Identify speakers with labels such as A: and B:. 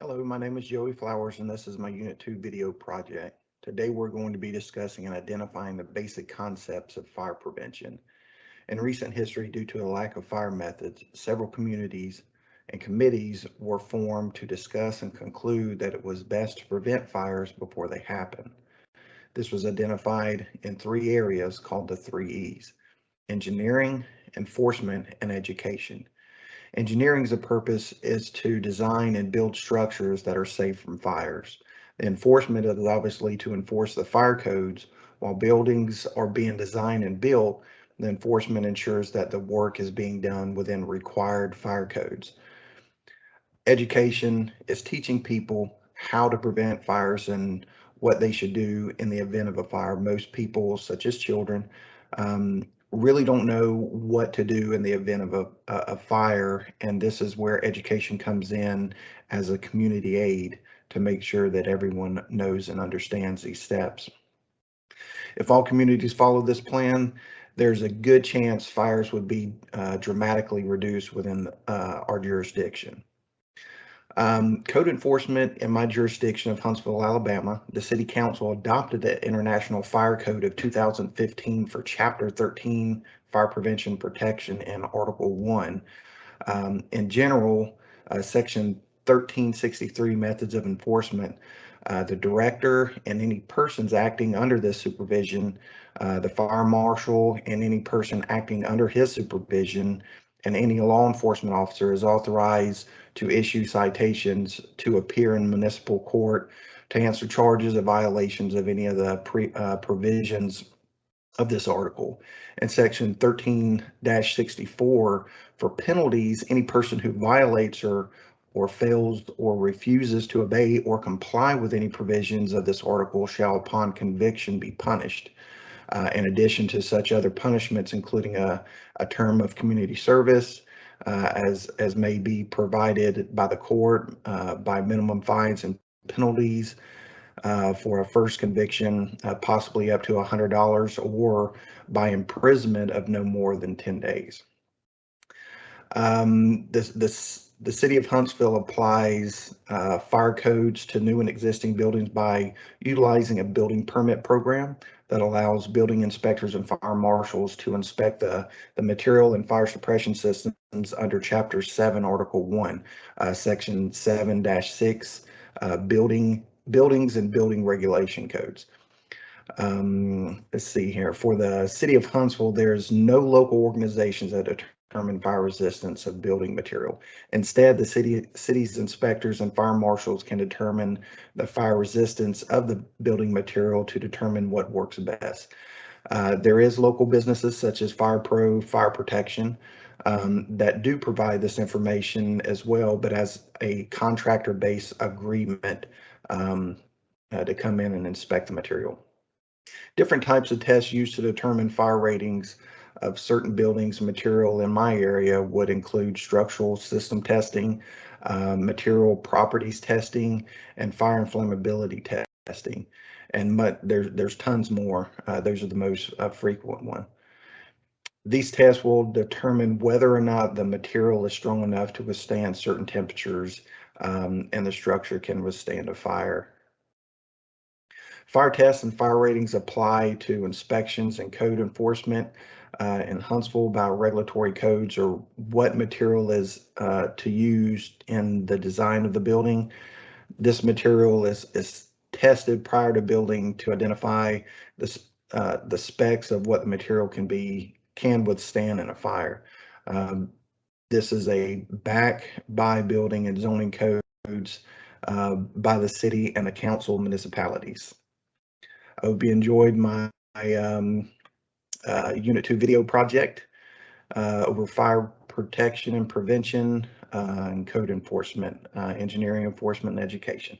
A: Hello, my name is Joey Flowers, and this is my Unit 2 video project. Today we're going to be discussing and identifying the basic concepts of fire prevention. In recent history, due to a lack of fire methods, several communities and committees were formed to discuss and conclude that it was best to prevent fires before they happen. This was identified in three areas called the three E's: engineering, enforcement, and education. Engineering's purpose is to design and build structures that are safe from fires. The enforcement is obviously to enforce the fire codes. While buildings are being designed and built, the enforcement ensures that the work is being done within required fire codes. Education is teaching people how to prevent fires and what they should do in the event of a fire. Most people, such as children, really don't know what to do in the event of a fire, and this is where education comes in as a community aid to make sure that everyone knows and understands these steps. If all communities follow this plan, there's a good chance fires would be dramatically reduced within our jurisdiction. Code enforcement in my jurisdiction of Huntsville, Alabama, the City Council adopted the International Fire Code of 2015 for Chapter 13, Fire Prevention Protection, and Article 1. In general, Section 1363, Methods of Enforcement, the director and any persons acting under this supervision, the fire marshal and any person acting under his supervision, and any law enforcement officer is authorized to issue citations, to appear in municipal court, to answer charges of violations of any of the provisions of this article. And Section 13-64 for penalties, any person who violates or fails or refuses to obey or comply with any provisions of this article shall upon conviction be punished. In addition to such other punishments, including a term of community service, as may be provided by the court, by minimum fines and penalties for a first conviction, possibly up to $100, or by imprisonment of no more than 10 days. The City of Huntsville applies fire codes to new and existing buildings by utilizing a building permit program that allows building inspectors and fire marshals to inspect the material and fire suppression systems under Chapter 7, Article 1, Section 7-6, buildings and building regulation codes. Let's see here. For the City of Huntsville, there's no local organizations that determine fire resistance of building material. Instead, the city's inspectors and fire marshals can determine the fire resistance of the building material to determine what works best. There is local businesses such as Fire Pro, Fire Protection, that do provide this information as well, but as a contractor-based agreement to come in and inspect the material. Different types of tests used to determine fire ratings of certain buildings and material in my area would include structural system testing, material properties testing, and fire inflammability testing. And there's tons more. Those are the most frequent one. These tests will determine whether or not the material is strong enough to withstand certain temperatures, and the structure can withstand a fire. Fire tests and fire ratings apply to inspections and code enforcement in Huntsville by regulatory codes, or what material is to use in the design of the building. This material is tested prior to building to identify the specs of what the material can withstand in a fire. This is a back by building and zoning codes by the city and the council municipalities. I hope you enjoyed my Unit 2 video project over fire protection and prevention and code enforcement, engineering enforcement and education.